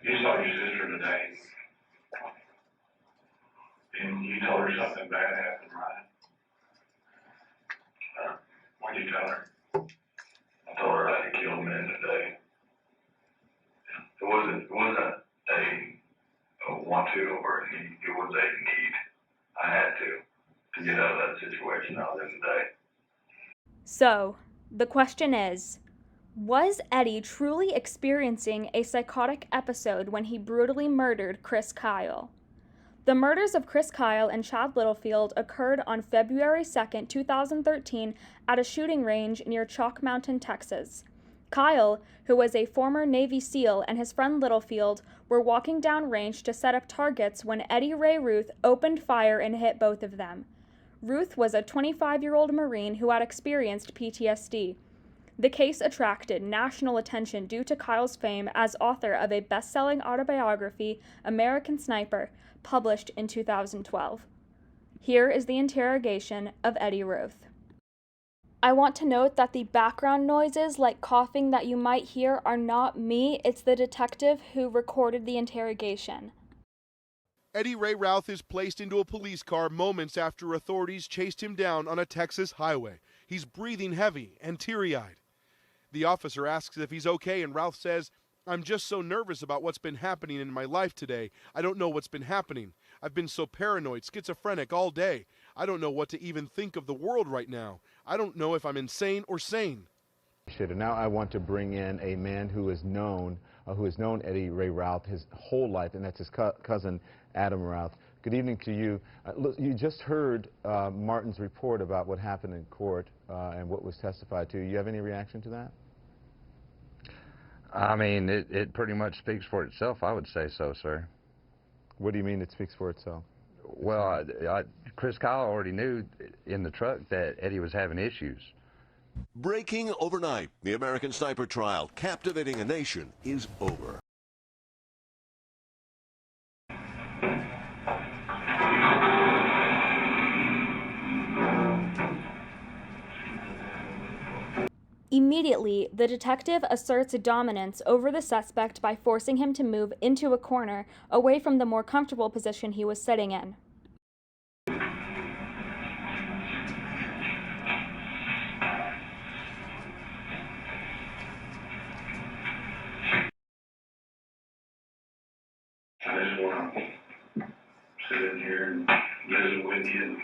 You saw your sister today, and you told her something bad happened, right? What did you tell her? I told her I had killed men today. It wasn't a want to or a need. It was a need. I had to get out of that situation I was in today. So, the question is, was Eddy truly experiencing a psychotic episode when he brutally murdered Chris Kyle? The murders of Chris Kyle and Chad Littlefield occurred on February 2, 2013 at a shooting range near Chalk Mountain, Texas. Kyle, who was a former Navy SEAL, and his friend Littlefield were walking down range to set up targets when Eddy Routh opened fire and hit both of them. Routh was a 25-year-old Marine who had experienced PTSD. The case attracted national attention due to Kyle's fame as author of a best-selling autobiography, American Sniper, published in 2012. Here is the interrogation of Eddy Routh. I want to note that the background noises like coughing that you might hear are not me, it's the detective who recorded the interrogation. Eddy Routh is placed into a police car moments after authorities chased him down on a Texas highway. He's breathing heavy and teary-eyed. The officer asks if he's okay, and Routh says, "I'm just so nervous about what's been happening in my life today. I don't know what's been happening. I've been so paranoid, schizophrenic all day. I don't know what to even think of the world right now. I don't know if I'm insane or sane." And now I want to bring in a man who has known Eddy Routh his whole life, and that's his cousin, Adam Routh. Good evening to you. Look, you just heard Martin's report about what happened in court and what was testified to. You have any reaction to that? I mean, it pretty much speaks for itself, I would say so, sir. What do you mean it speaks for itself? Well, Chris Kyle already knew in the truck that Eddy was having issues. Breaking overnight, the American Sniper trial, captivating a nation, is over. Immediately, the detective asserts dominance over the suspect by forcing him to move into a corner, away from the more comfortable position he was sitting in. I just want to sit in here and listen with you and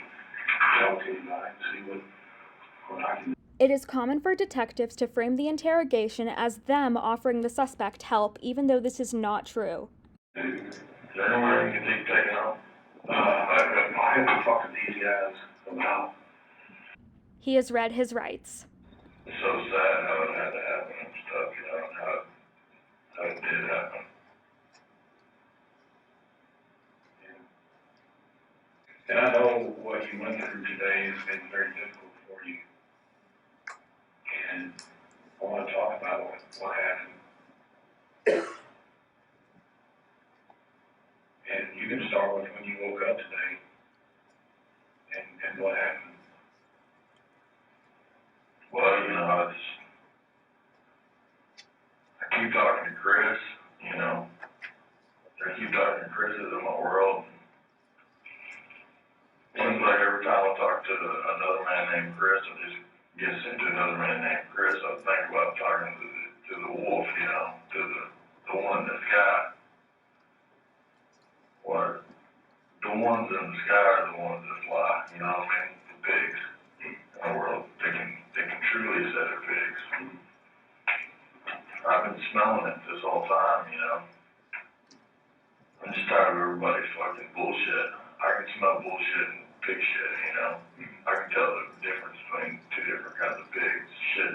talk to you tonight and see what I can do. It is common for detectives to frame the interrogation as them offering the suspect help, even though this is not true. Is there anywhere you can take taken off? I have to talk to these guys about. He has read his rights. It's so sad how it had to happen and stuff, you know, how it did happen. And I know what you went through today has been very difficult for you. And I want to talk about what happened. And you can start with when you woke up today and what happened. Well, you know, I keep talking to Chris, you know. I keep talking to Chris in my world. Seems like every time I talk to another man named Chris, I just get sent to another man named Chris. I think about talking to the wolf, you know, to the one in the sky. What? The ones in the sky are the ones that fly, you know what I mean? The pigs in the world, they can truly say they're pigs. I've been smelling it this whole time, you know. I'm just tired of everybody's fucking bullshit. I can smell bullshit and pig shit, you know. I can tell the difference between two different kinds of pigs. Shit.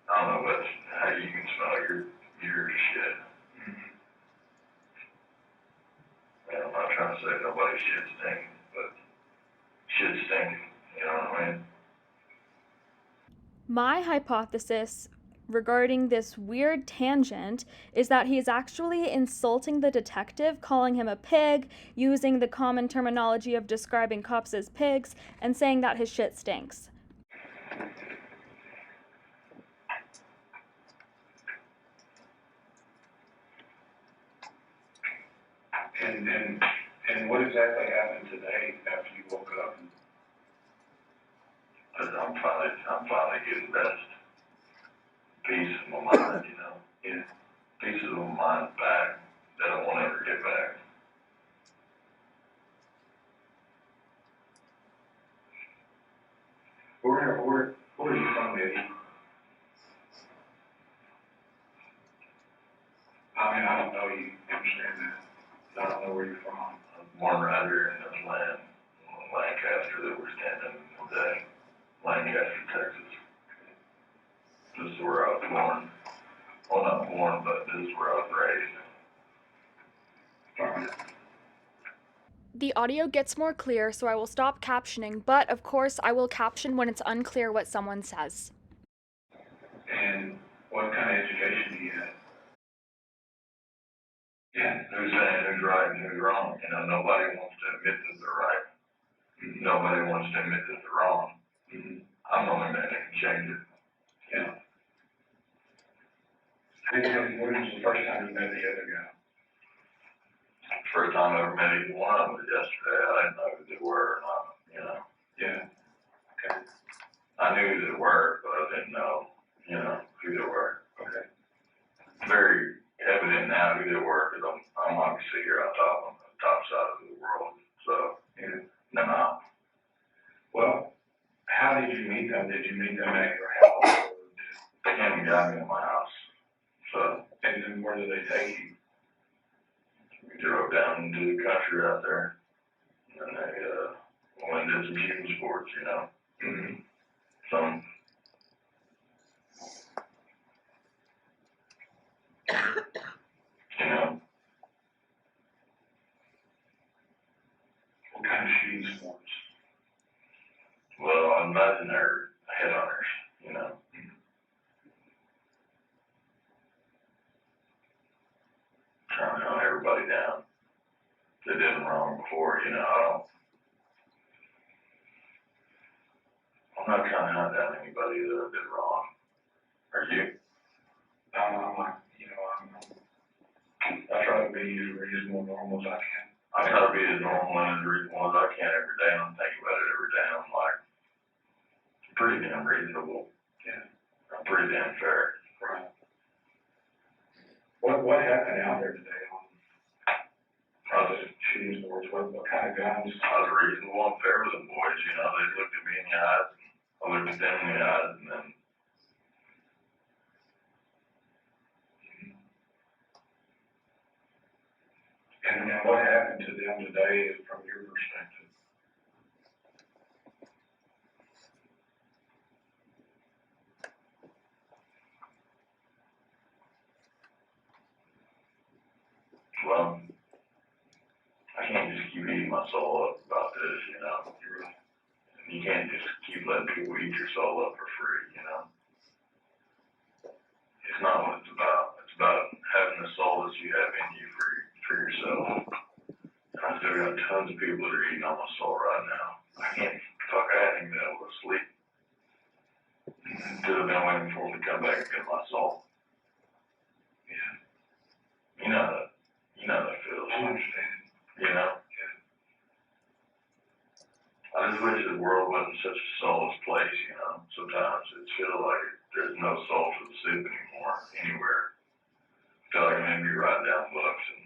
I don't know how you can smell your shit. And I'm not trying to say nobody's shit stinks, but shit stinks, you know what I mean? My hypothesis regarding this weird tangent is that he is actually insulting the detective, calling him a pig, using the common terminology of describing cops as pigs, and saying that his shit stinks. And what exactly happened today after you woke up? I'm finally getting rest. Peace of my mind, you know. Yeah. Peace of my mind back that I won't ever get back. Where are you from, Eddie? I mean, I don't know you. Understand that. I don't know where you're from. I was born right here in this land, Lancaster, that we're standing in today. Lancaster, Texas. This is where I was born. Well, not born, but this is where I was raised. All right. The audio gets more clear, so I will stop captioning, but of course I will caption when it's unclear what someone says. And what kind of education do you have? Yeah. Who's saying who's right and who's wrong? You know, nobody wants to admit that they're right. Nobody wants to admit that they're wrong. I'm the only man that can change it. Yeah. And when was the first time you met the other guy? First time I ever met either one of them was yesterday. I didn't know who they were or not, you know. Yeah. Okay. I knew who they were, but I didn't know, you know, who they were. Okay. It's very evident now who they were because I'm obviously here on the top side of the world. So, Yeah. no. Well, how did you meet them? Did you meet them at your house? They came and got me in my house. So, And then where did they take you? we drove down into the country out there. And they went and did some shooting sports, you know. Some. You know. What kind of shooting sports? Well, I imagine they're headhunters, you know. Trying to hunt everybody down. They did them wrong before, you know. I'm not trying to hunt down anybody that did wrong. Are you? I'm like, you know, I try to be as reasonable and normal as I can. I try to be as normal and as reasonable as I can every day. I'm thinking about it every day. I'm like, pretty damn reasonable. Yeah. I'm pretty damn fair. Right. What happened out there today on shooting sports? What kind of guns? I was reasonable and fair with them boys, you know. They looked at me in the eyes, and I looked at them in the eyes, and then And what happened to them today from your perspective? well, I can't just keep eating my soul up about this, you know. You can't just keep letting people eat your soul up for free, you know. It's not what it's about. It's about having the soul that you have in you for yourself. And I still got tons of people that are eating on my soul right now. I hadn't even been able to sleep. Until I've been waiting for them to come back and get my soul. Yeah. You know that feels. I understand. You know? I just wish the world wasn't such a soulless place, you know. Sometimes it feels like there's no soul to the soup anymore, anywhere. I feel like I'm maybe writing down books and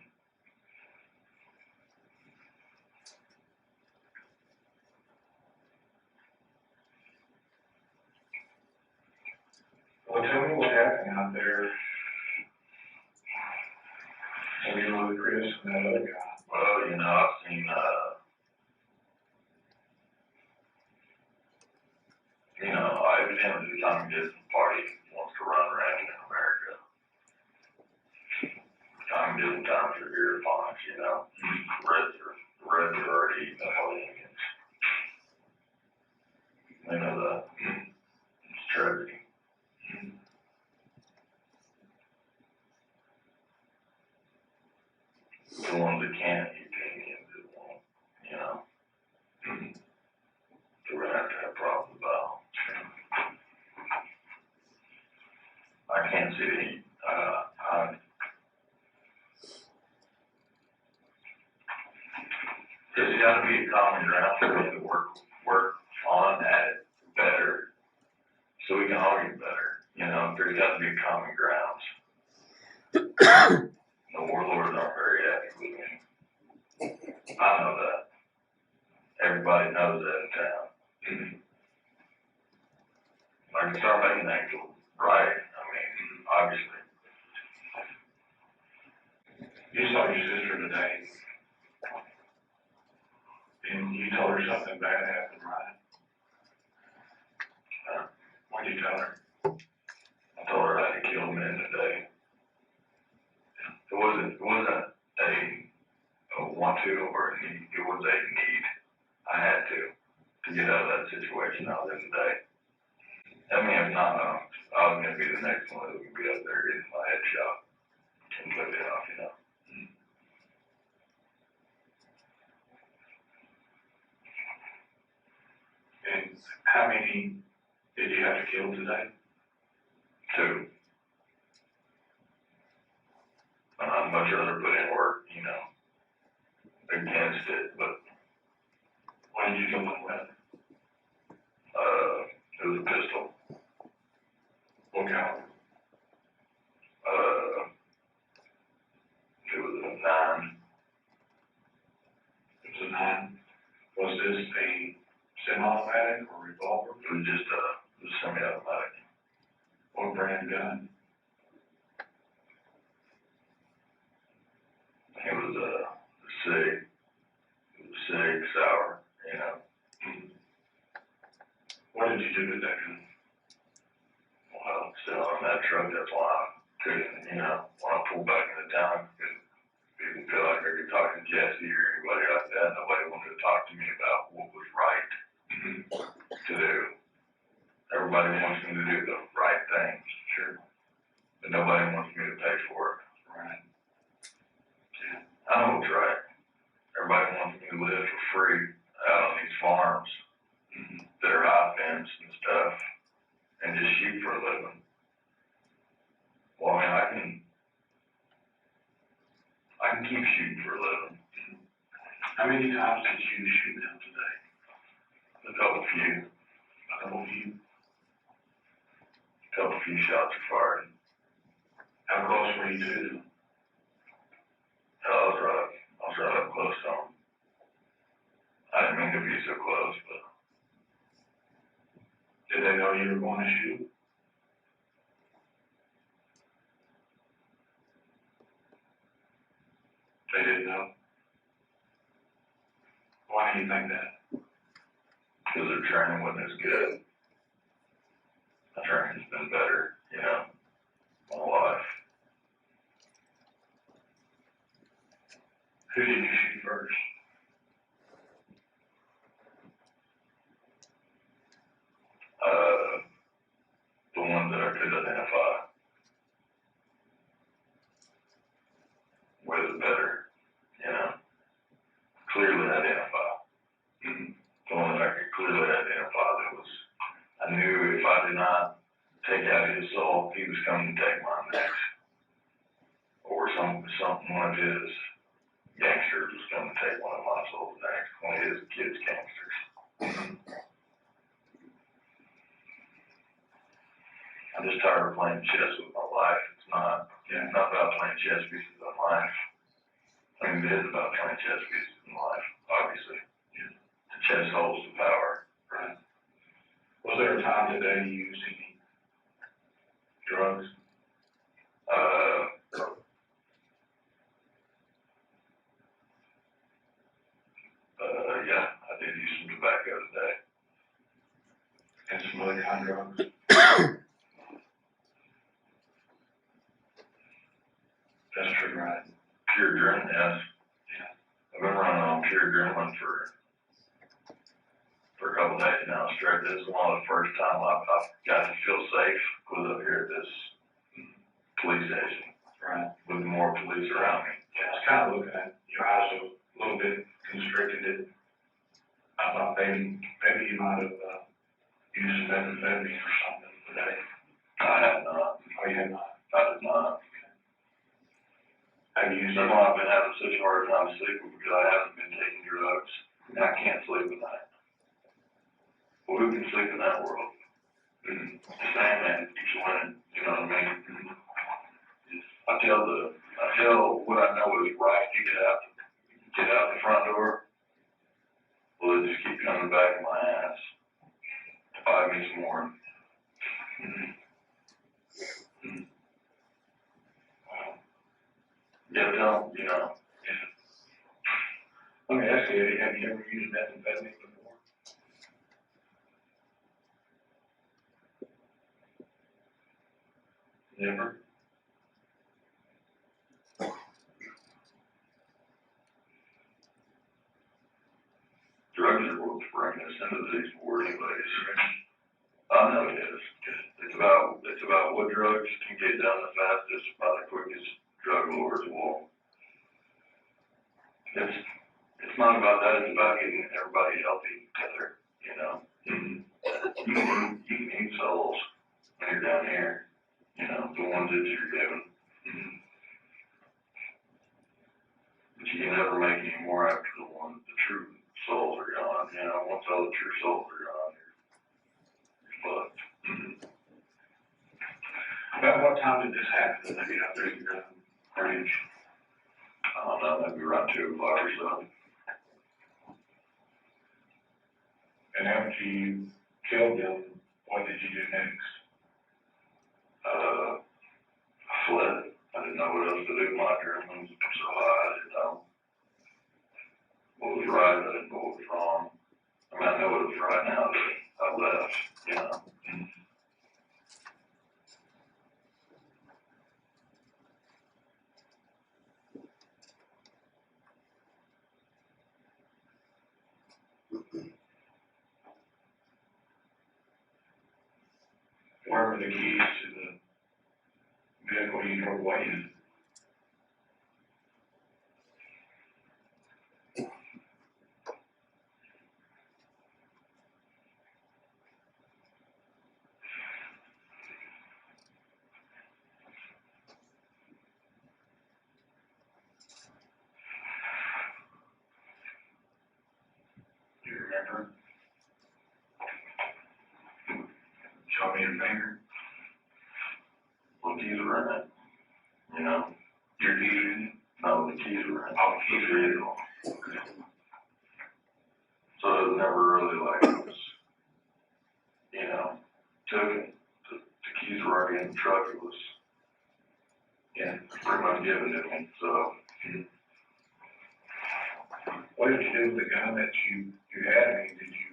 Well, tell me what happened out there. When you were with Chris and that other guy. well, you know, I've seen you know, evidently the Tommy Dixon party wants to run rampant in America. Tommy Dixon times are here upon us, you know. Reds are already eating up all the Indians. They know that. It's tragedy. The ones that can't eat the Indians that won't, you know. So we're gonna have to have problems about. I can't see the There's got to be a common ground for me to work on at better, so we can all get better. You know, there's got to be common grounds. The warlords aren't very happy with me. I know that. Everybody knows that in town. I can start making that go right. I mean, obviously. You saw your sister today, and you told her something bad happened, right? What did you tell her? I told her I had to kill men today. It wasn't a want to or a need. It was a need. I had to get out of that situation I was in today. I mean, if not, I was going to be the next one that would be up there getting my head shot completely off, you know. And how many did you have to kill today? 2. I'd much rather put in work, you know, against it, but What did you kill them with? it was a pistol. What caliber? It was a 9. It was a 9. Was this a semi-automatic or revolver? It was just a semi-automatic. What brand gun? It was a SIG. It was SIG sour, you know. What did you do with that gun? Well, still on that truck, that's why I couldn't, you know, when I pulled back into town, I couldn't even feel like I could talk to Jesse or anybody like that. Nobody wanted to talk to me about what was right to do. Everybody wants me to do the right thing, sure. But nobody wants me to pay for it. Right. Yeah. I know what's right. Everybody wants me to live for free out on these farms that are high fence and stuff and just shoot for a living. Well, I mean, I can keep shooting for a living. How many times did you shoot them today? A couple few shots are fired. How close were you to them? I was right up close to them. I didn't mean to be so close, but Did they know you were going to shoot? They didn't know. Why do you think that? because their training wasn't as good. My training's been better, you know, my life. Who did you shoot first? The ones that I could identify were the better, you know, clearly identify. The one that I could clearly identify that was, I knew if I did not take out his soul, he was coming to take mine next. Or one of his gangsters was coming to take one of my souls next, one of his kids' gangsters. I'm just tired of playing chess with my life. It's not about playing chess pieces in life. I mean, it is about playing chess pieces in life, obviously. Yeah. The chess holds the power. Right. Was there a time today you used any drugs? Yeah, I did use some tobacco today. And some other kind of drugs? That's true, right? Pure adrenaline, yes. Yeah. I've been running on pure adrenaline for a couple days now straight. This is one of the first time I've got to feel safe was up here at this police station. Right. With more police around me. Yeah, I was kind of looking at your eyes a little bit constricted. I thought maybe you might have used some methamphetamine or something today. I have not. Oh, you have not? I did not. Have you used That's why I've been having such a hard time sleeping, because I haven't been taking drugs, and I can't sleep at night. Well, who can sleep in that world? The Sandman keeps winning, you know what I mean? I tell what I know is right to get out the front door. Well, it just keep coming back in my ass to bite me some more. Yeah, tell them, you know. Let me ask you, Eddie, have you ever used methamphetamine before? Never. Drugs are what's bringing us into these wars anyways. I know it is. It's about what drugs can get done the fastest by the quickest drug lords will. It's not about that, it's about getting everybody healthy together, you know. You can eat souls when you're down here, you know, the ones that you're given. But you can never make any more after the true souls are gone, you know. Once all the true souls are gone, you're fucked. About what time did this happen? Maybe out there in your range? I don't know, maybe around 2 o'clock or so. And after you killed them, what did you do next? I fled. I didn't know what else to do. My adrenaline was so high, I didn't know what was right, I didn't know what was wrong. I mean, I know what was right now that I left, you know. Where were the keys to the vehicle you drove away in? Do you remember? Show me your finger. Well, the keys were in it, you know. Your keys are in it? No, the keys were in it. Oh, the keys are in it. Okay. So it was never really like it was, you know, took it. The keys were already in the truck. It was, yeah, pretty much given to me. So, What did you do with the gun that you had? I mean, did you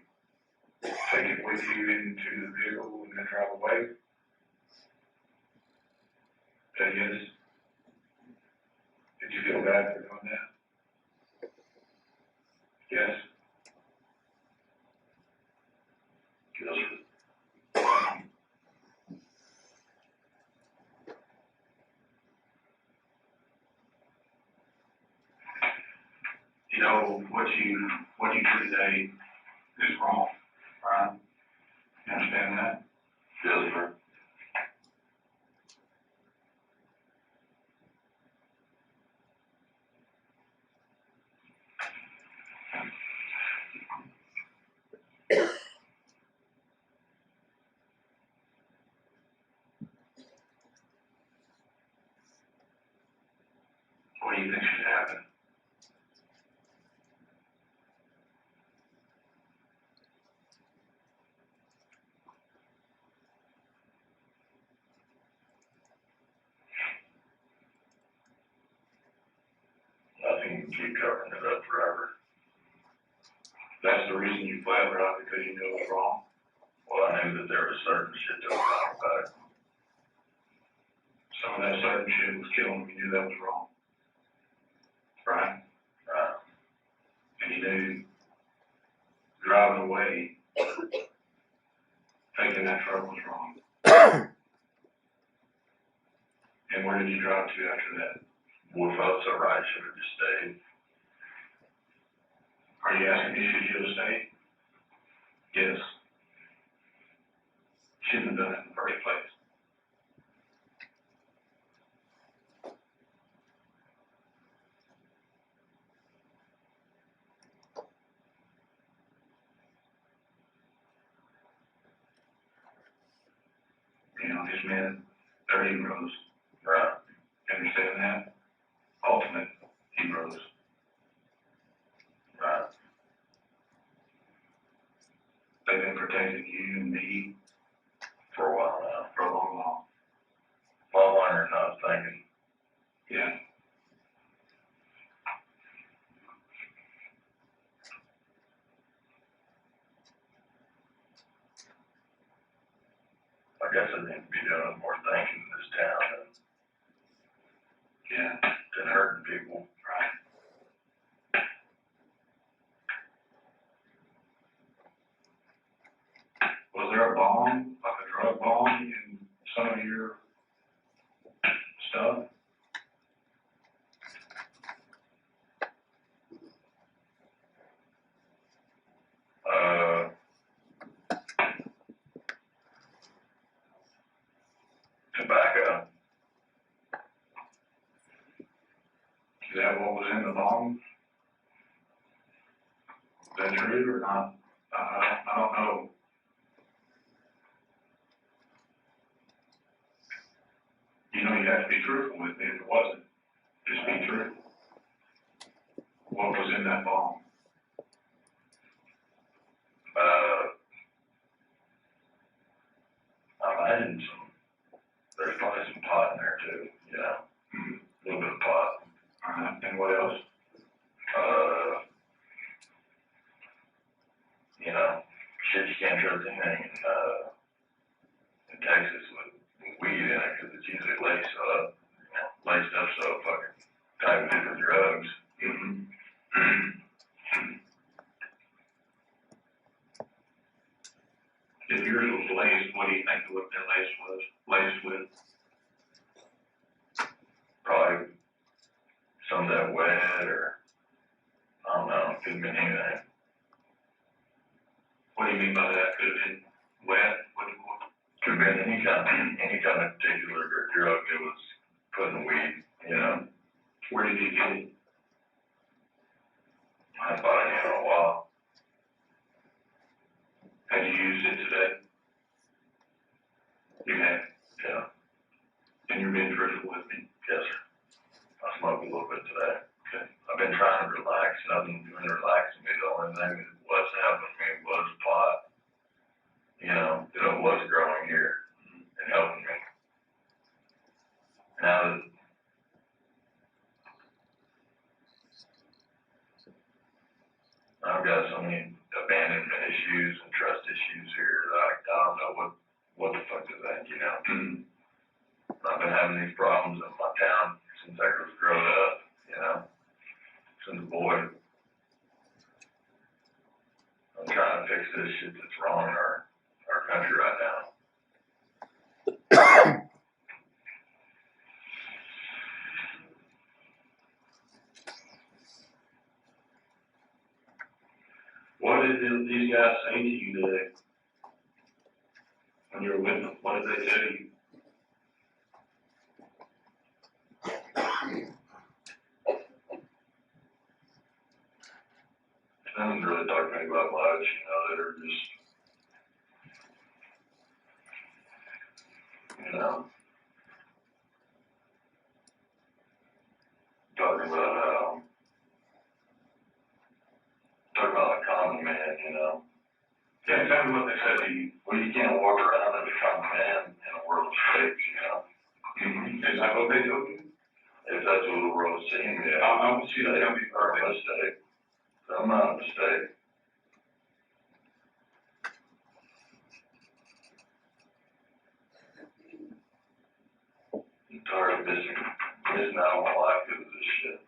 take it with you into the vehicle and then drive away? Yes. Did you feel bad for doing that? Yes. just, You know, what you do today is wrong, right? You understand that? yes, sir. What do you think should happen? Nothing can keep covering it up forever. That's the reason you fled, right? Because you knew it was wrong. Well, I knew that there was certain shit that was wrong about it. Some of that certain shit was killing him. You knew that was wrong. Right? Right. And you knew driving away, thinking that truck was wrong. And where did you drive to after that? What if I was so right, I should have just stayed. Are you asking me, should you have stayed? Yes. Shouldn't have done it in the first place. You know, his men, they're heroes. Right. Understand that? Ultimate heroes. Right. They've been protecting you and me For a while now. for a long while. A lot longer than I was thinking. Yeah. I guess I need to be doing more thinking in this town than hurting people. Right. Was there a bomb, like a drug bomb in some of your stuff? Tobacco. Is that what was in the bomb? Is that true or not? I don't know. You know, you have to be truthful with me if it wasn't. Just be truthful. What was in that bomb? I imagine there's probably some pot in there too, you know, a little bit of pot. And what else? You know, shit you can't trust anything in Texas with weed in it because it's usually laced up, you know, laced up so fucking tight with different drugs. If yours was laced, what do you think it would have been laced with? Probably some of that wet or, I don't know, could have been anything. What do you mean by that? Could have been wet? What? Could have been any kind of particular drug that was put in the weed, you know. Where did you get it? I haven't bought any in a while. Have you used it today? You have. Yeah. And you're being truthful with me? Yes, sir. I smoked a little bit today. Okay. I've been trying to relax. Nothing doing relaxing me. The only thing that was happening to me was pot. You know, that it was growing here and helping me. Now that I've got so many abandonment issues and trust issues here that I don't know what the fuck to think, you know. I've been having these problems in my town since I was growing up, you know, since a boy. I'm trying to fix this shit that's wrong in our country right now. What did these guys say to you today? When you were with them, what did they tell you? They didn't really talk to me about much, you know, they were just, you know, talking about like common man, you know. Yeah, tell me what they said to you. Well, you can't walk around as a common man in a world of states, you know. Is that what they told you? If that's what the world is seeing, yeah. I want you to tell me Or a what mistake. I'm not a mistake. I'm tired of missing out on my life because of this shit.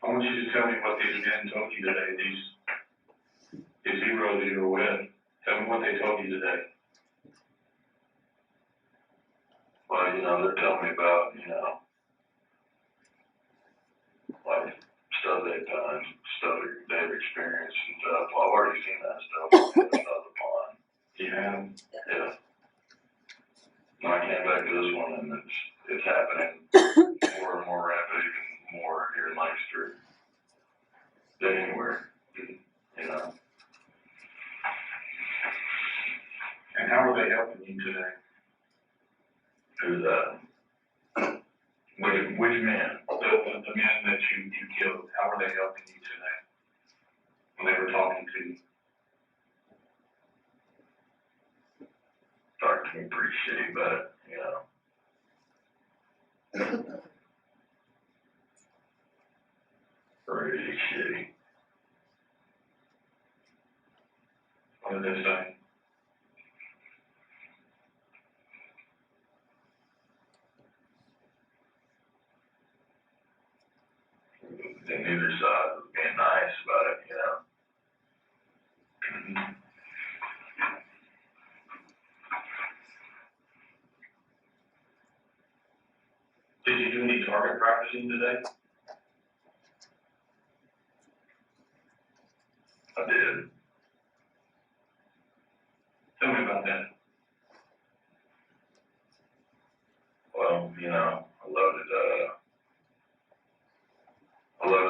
I want you to tell me what these men told you today, these heroes you were with. Tell me what they told you today. Well, you know, they're telling me about, you know, like stuff they've done, stuff they've experienced and stuff. Well, I've already seen that stuff on the other side of the pond. You have? Yeah. When I came back to this one and it's happened. than anywhere, you know. And how are they helping you today? Who's that? Which man? The men that you killed, how are they helping you today? When they were talking to you? Talked to me pretty shitty about it, you know. Really shitty. What did they say? And neither side was being nice about it, you know. Did you do any target practicing today? I did. Tell me about that. Well, you know, I loaded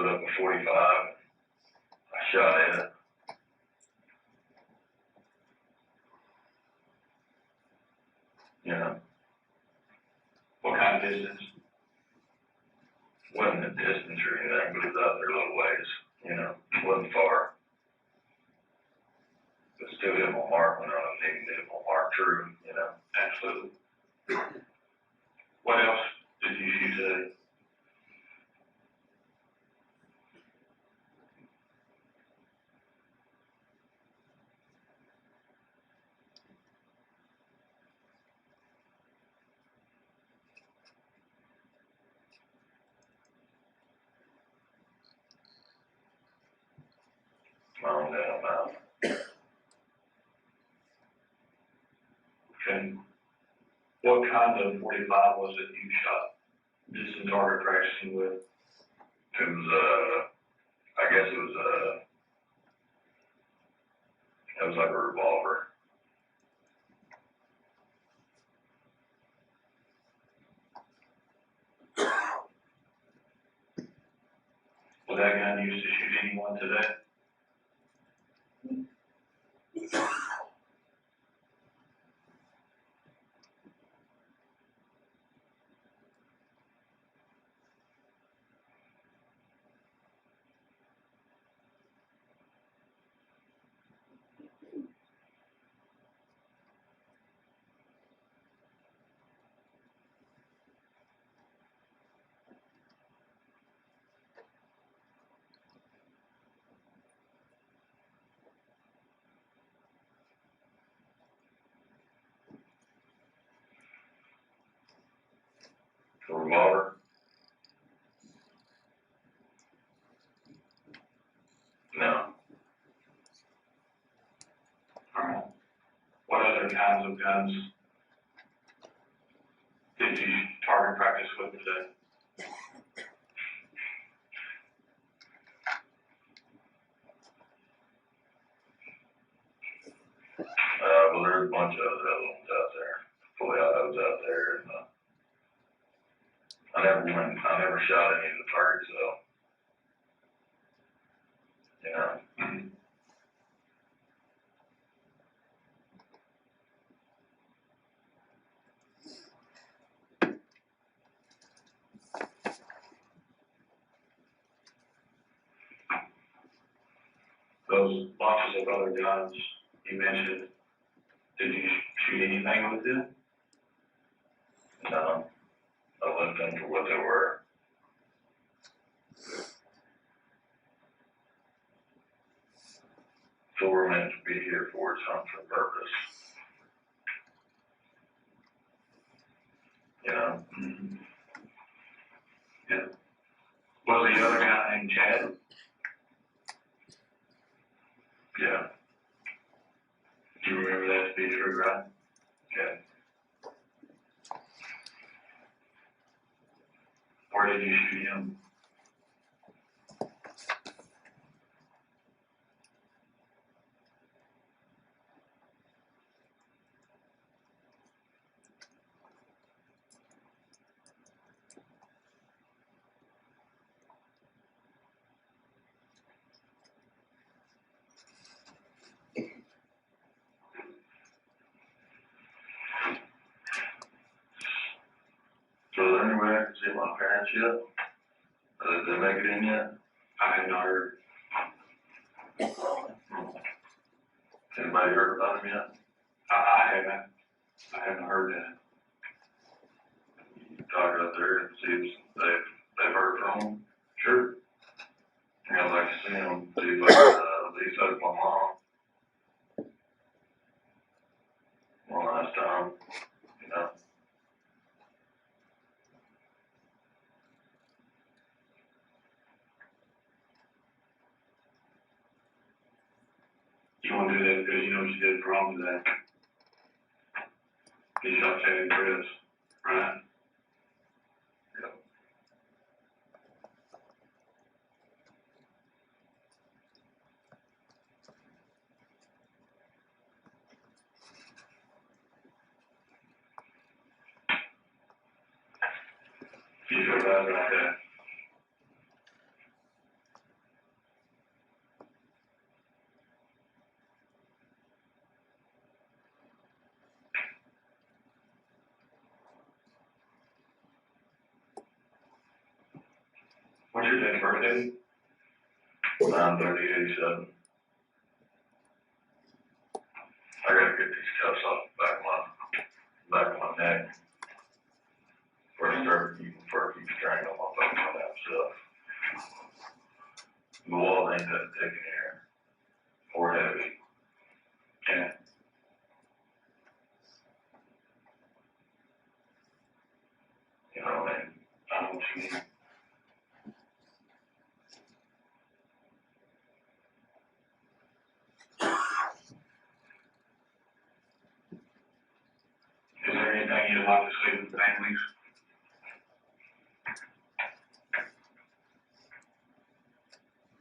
up a 45. I shot it. You know, What kind of distance? wasn't a distance or anything, but it was out there a little ways. You know, it wasn't far. But still hit my mark when I was needing to hit my mark true, you know. Absolutely. What else did you shoot today? My own damn mouth. Okay. What kind of 45 was it you shot? Just in target practicing with? It was, I guess it was like a revolver. Was that gun used to shoot anyone today? A revolver? No. Alright. What other kinds of guns did you target practice with today? Well, there's a bunch of other ones out there. Fully autos out there, and I never shot any of the targets though. You know. Those bunches of other guns you mentioned, did you shoot anything with them? No. I left them for what they were. So we're meant to be here for some purpose. You know? Mm-hmm. Yeah. Was the other guy named Chad? Yeah. Do you remember that to be true, right? Yeah. Where did you shoot him? my parents yet? Did they make it in yet? I have not heard. Anybody heard about him yet? I haven't. I haven't heard that. You talk out there and see if they've heard from him. Sure. I'd like to see him, see if I can at least hug my mom. One last time, you know. You want to do that because you know she did wrong to that. He shot Chad and Chris, right? Yep. You feel bad about that? What's your dad's birthday? 9/30/87. I gotta get these cuffs off the back of my neck. Before I keep strangling my fucking damn stuff. The wall ain't that thick in here. Or heavy. Yeah. You know what I mean? I know what you mean. Is there anything you'd like to say to the families?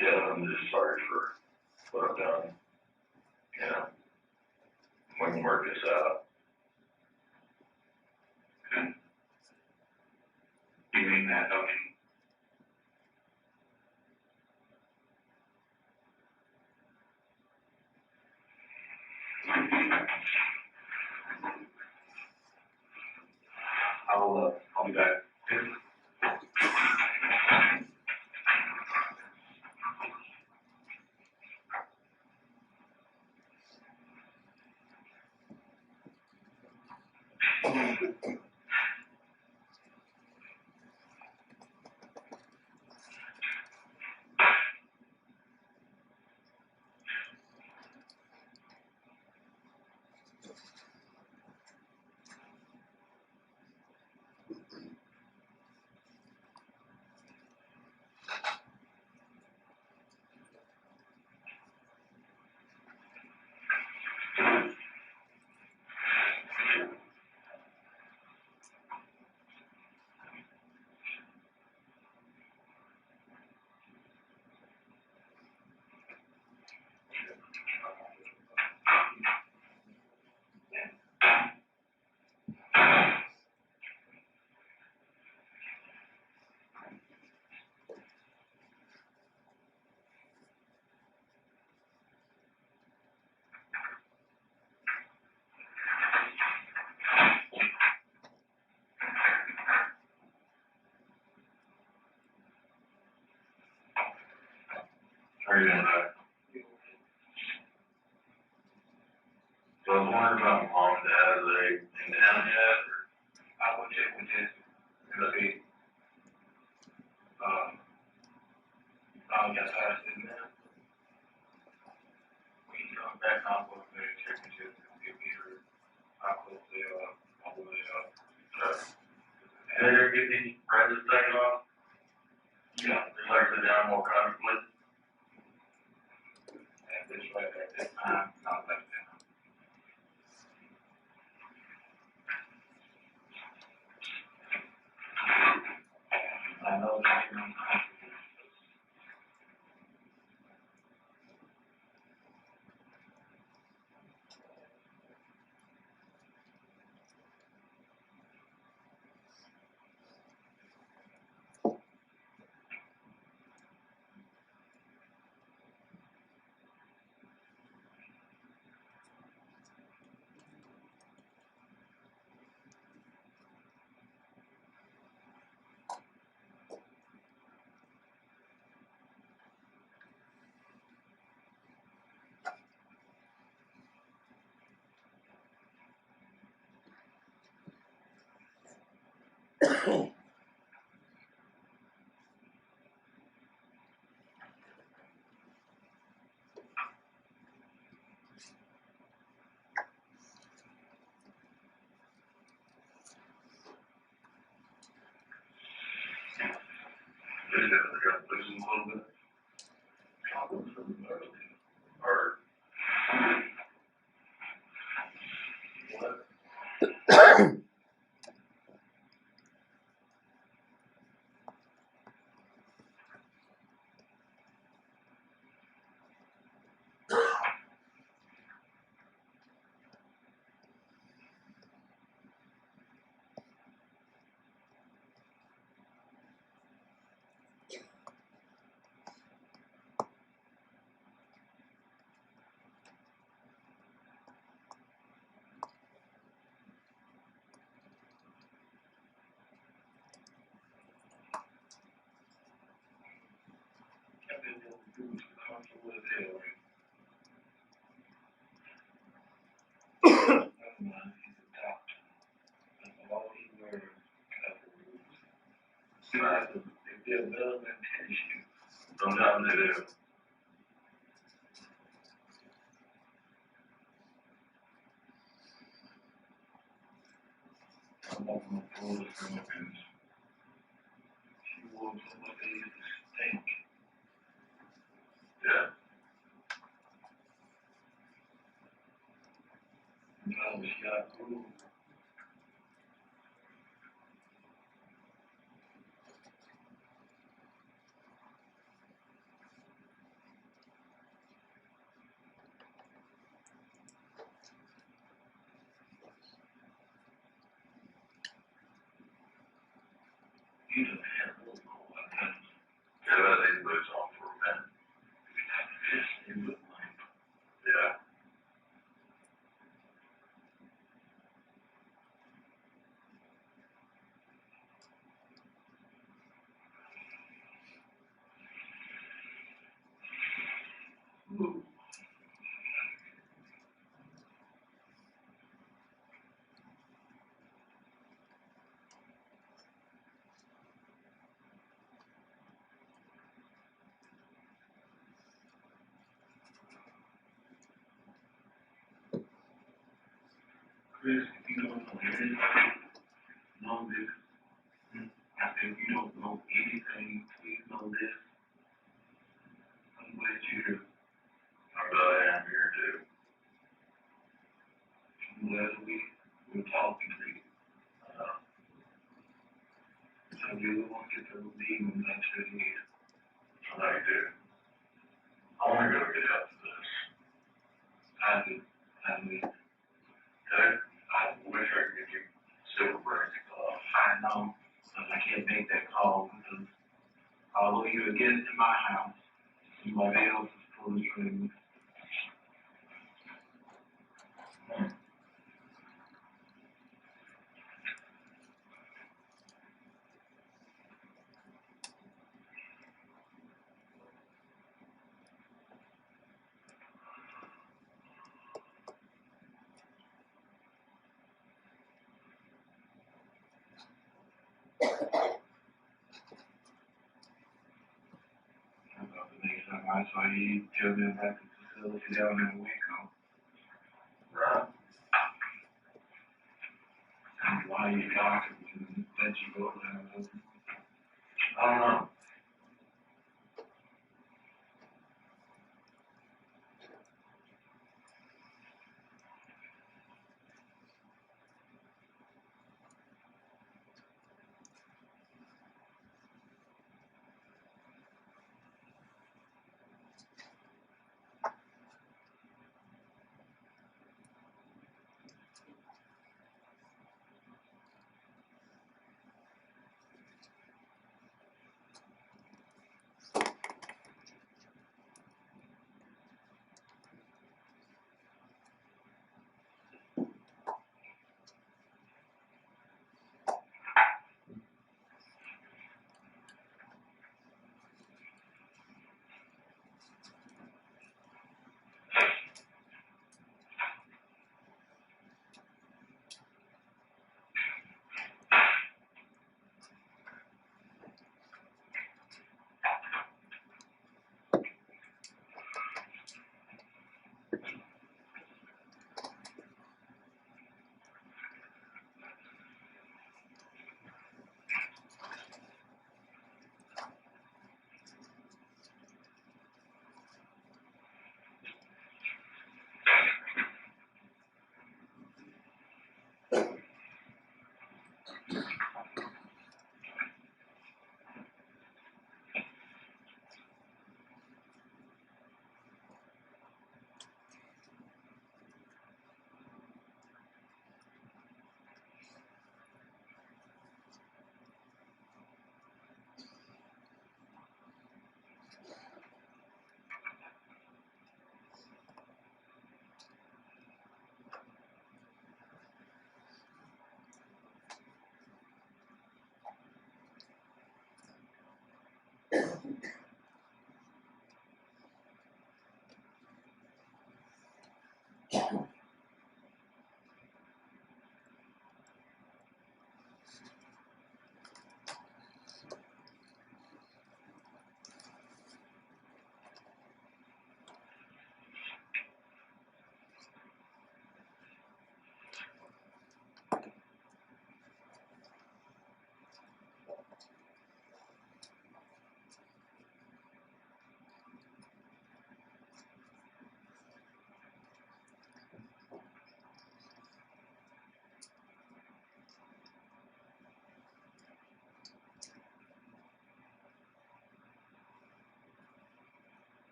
Yeah, I'm just sorry for what I've done. You know, we can work this out. Okay. You mean that, don't you? I'll be back. How are you doing today? So I was wondering about mom and dad. Are they in town yet? Or? I will check with Jesse. It'll be, got past it now. When you come back, I'll go there and check with Jesse and see if he heard. I'll close the, all the way up. Okay. Did they ever get these branches taken off? Yeah. Just like sit down more comfortably? And this right there, this time, not like that. I know that you're uncomfortable. little bit. I was hurt. What? I've been able to do it comfortable as hell. Never mind, he's a doctor. That's all he learned as a rule. If they're better than tennis shoes. Sometimes they do. I'm off my brother's girlfriend. She wore so much they used to stink. Yeah. Sometimes she got rude. He just had a little cool like that. Yeah, but they boots on for a minute. Yes, he looked like. Yeah. Ooh. Chris, if you don't know anything, know this. I said, if you don't know anything, please know this. I'm glad you're here. I'm glad I am here too. I'm glad we're talking to you. I really want to get the demons out your head. I know you do. I want to go get out to this. I do. Okay? I wish I could get you silver bracelet off. I know, but I can't make that call because although you're a guest in my house, somebody else is pulling strings. The next time I saw you, tell me about the facility down in Waco. Right? And why you doctors and let you go down. I don't know.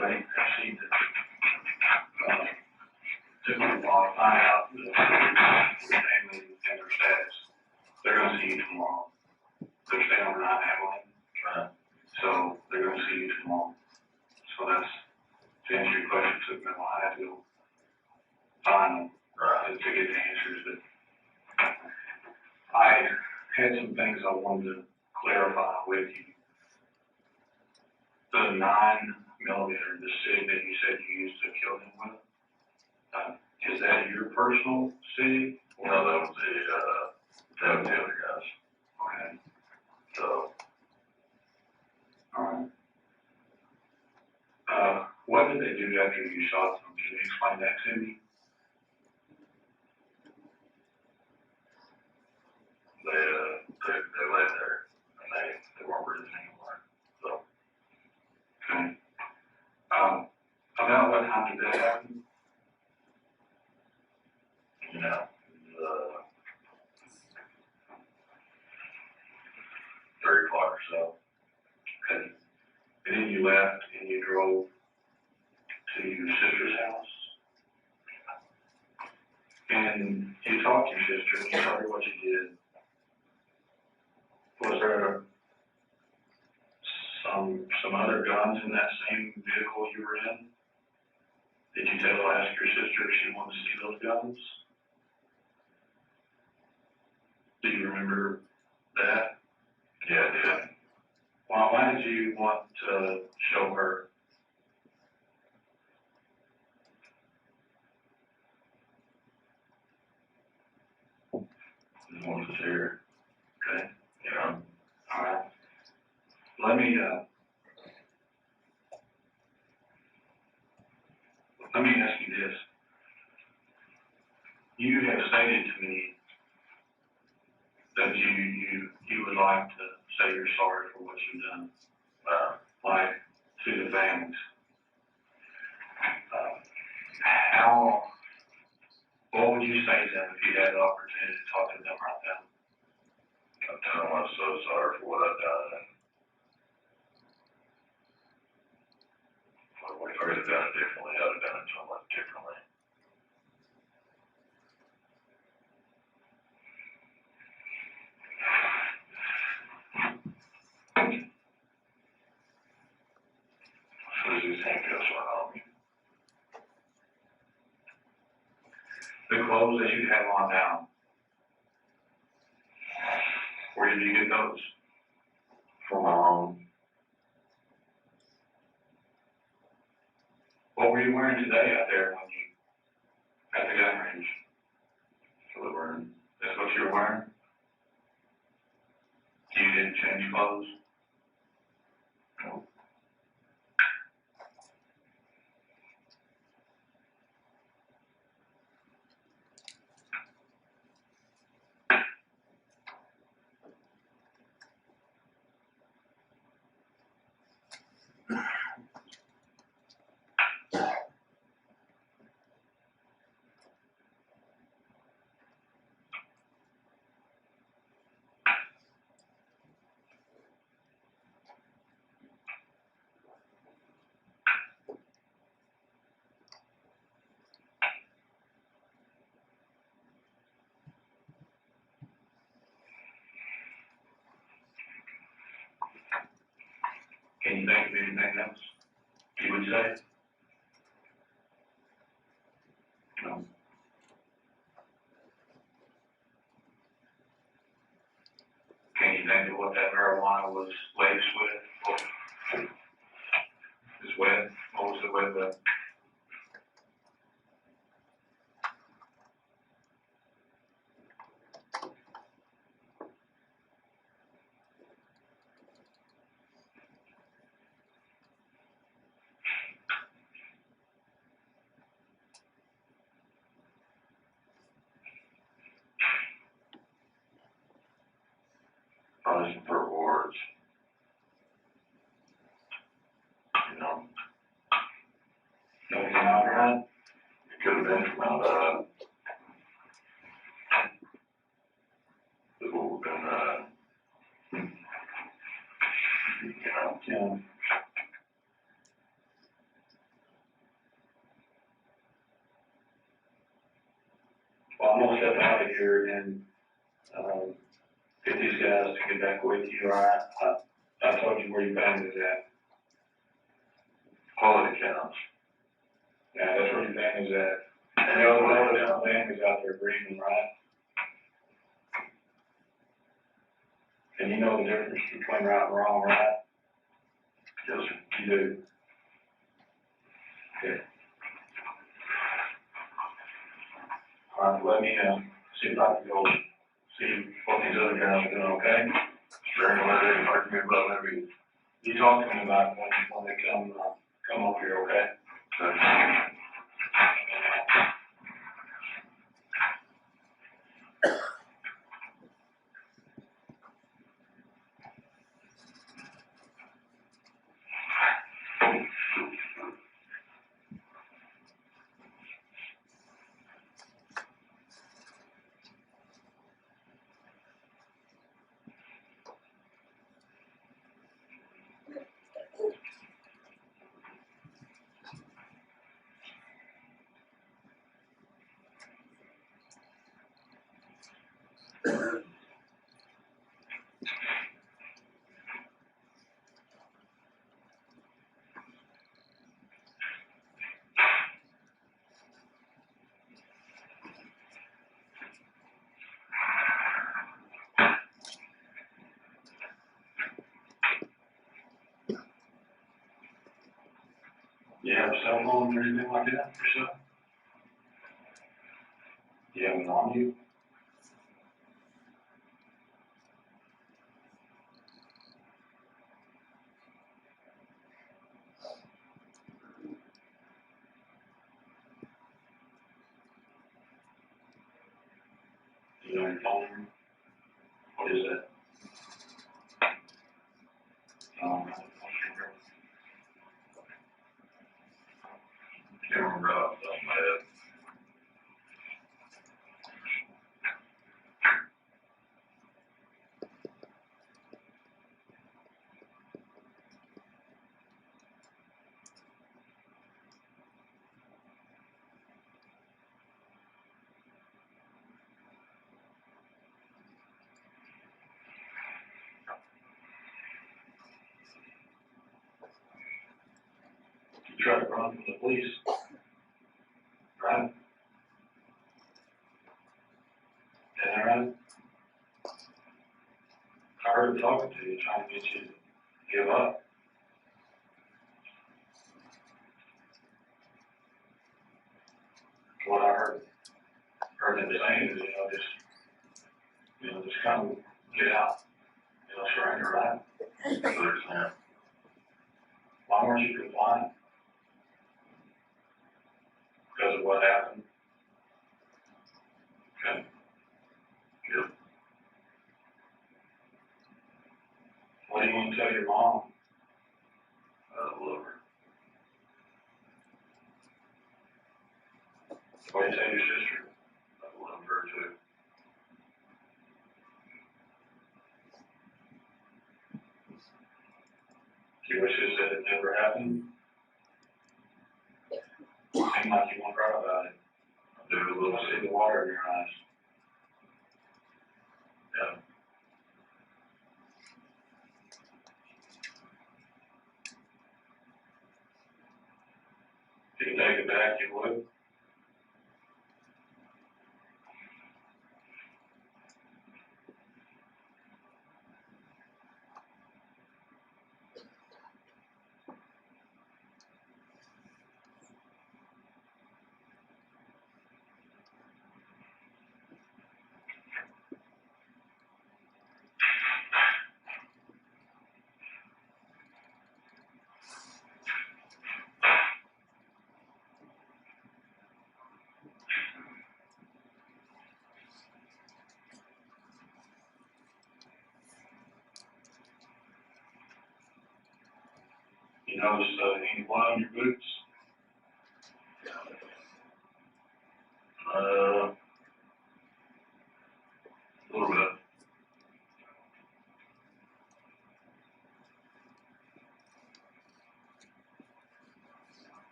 They see that typically while I find out the family and their status, they're going to see you tomorrow. They're staying overnight in Abilene. Right. So they're going to see you tomorrow. So that's, to answer your question, it took me a while. I had to go find them to get the answers. But I had some things I wanted to clarify with you. The 9mm, the SIG that you said you used to kill him with, is that your personal SIG? No, that was the other guys. Okay. So, Alright. What did they do after you shot them? Can you explain that to me? they lay there and they weren't breathing anymore. So, Okay. About what time did that happen? you know, 3 o'clock or so. Okay. And then you left and you drove to your sister's house. And you talked to your sister and you told her what you did. Was there some other guns in that same vehicle you were in? Did you ask your sister if she wanted to see those guns? Do you remember that? Yeah, I did. Why did you want to show her? Just wanted to see her, Okay. you know. All right. Let me ask you this. You have stated to me that you would like to say you're sorry for what you've done, like to the families. What would you say to them if you had the opportunity to talk to them right now? I'm telling them I'm so sorry for what I've done, and if I could have done it differently, I'd have done it so much differently. So these handcuffs went on me. The clothes that you have on now, where did you get those? From my home. What were you wearing today out there when you at the gun range? Delivering. That's what you were wearing? You didn't change clothes? No. think of anything else you would say? No. Can you think of what that marijuana was laced with? It's wet. What was it with? Probably some purple words. You know, No formaldehyde? it could have been formaldehyde. It would have been, you know. Yeah. Well, I'm gonna step out of here and, get these guys to get back with you, all right? I told you where your van is at. Quality counts. Yeah, that's where your van is at. And the other van is out there breathing, right? And you know the difference between right and wrong, right? Yes, sir. You do. Okay. All right, let me, see if I can go see what these other guys are doing, okay? Sure, they talk to me about maybe. You talk to them about when they come up here, okay? You have a cell phone or anything like that yourself? Do you have it on you? Do you know your phone number? What is that? Can't remember off the top of my head. You tried to run from the police, right? Is that right? I heard him talking to you, trying to get you to give up. What I heard him saying is, just kind of get out, surrender, right? Understand. Why weren't you compliant? Because of what happened? Okay. Yep. What do you want to tell your mom? I love her. What do you tell your sister? I love her too. You wish it said it never happened? You seem like you want to cry about it. I do a I little see bit. the water in your eyes. Yeah. If you take it back, you would. You notice any blood on your boots? A little bit.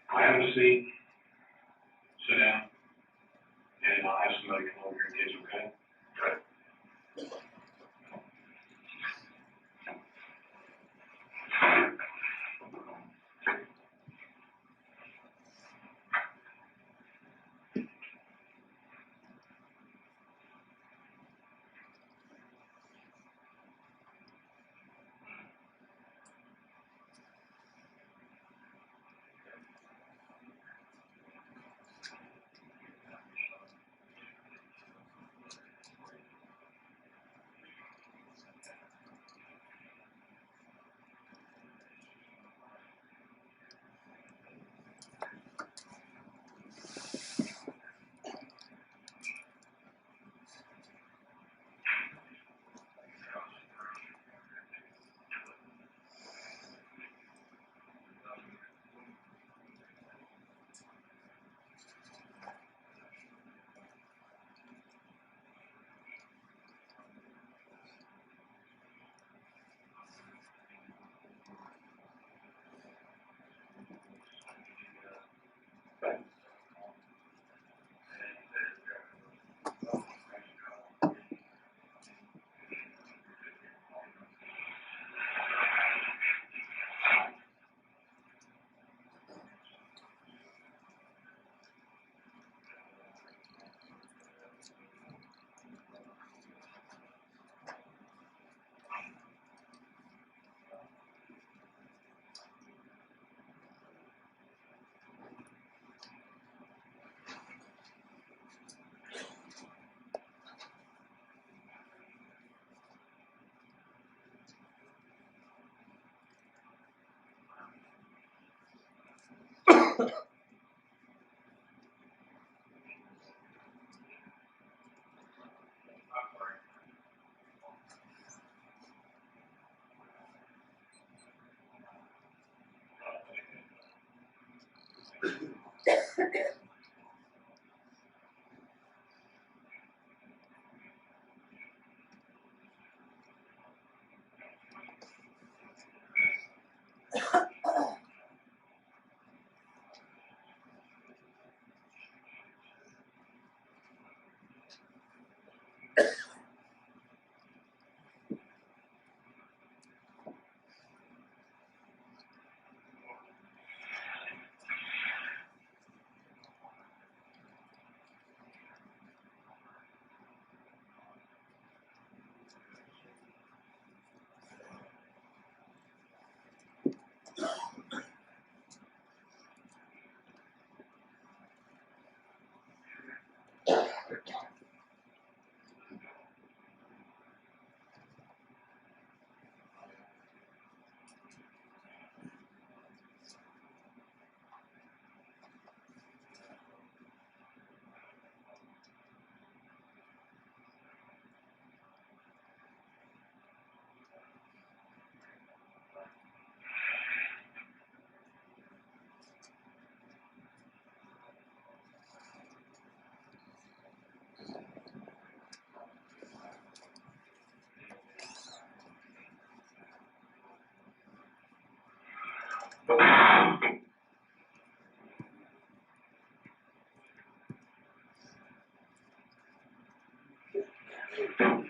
Have a seat. Sit down. And I'll have somebody come over here and get you, okay? Okay. Thank you.